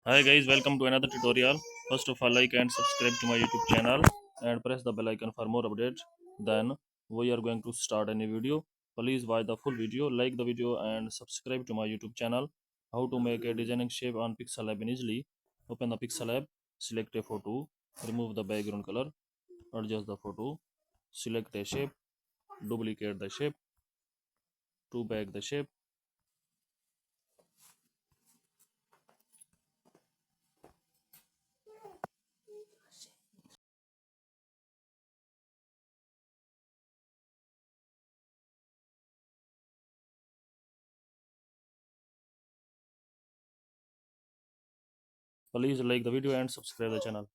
Hi guys, welcome to another tutorial. First of all, like and subscribe to my YouTube channel and press the bell icon for more updates. Then we are going to start a new video. Please watch the full video, like the video and subscribe to my YouTube channel. How to make a designing shape on Pixel in easily. Open the Pixel app, select a photo, remove the background color, adjust the photo, select a shape, duplicate the shape, to back the shape. Please like the video and subscribe the channel.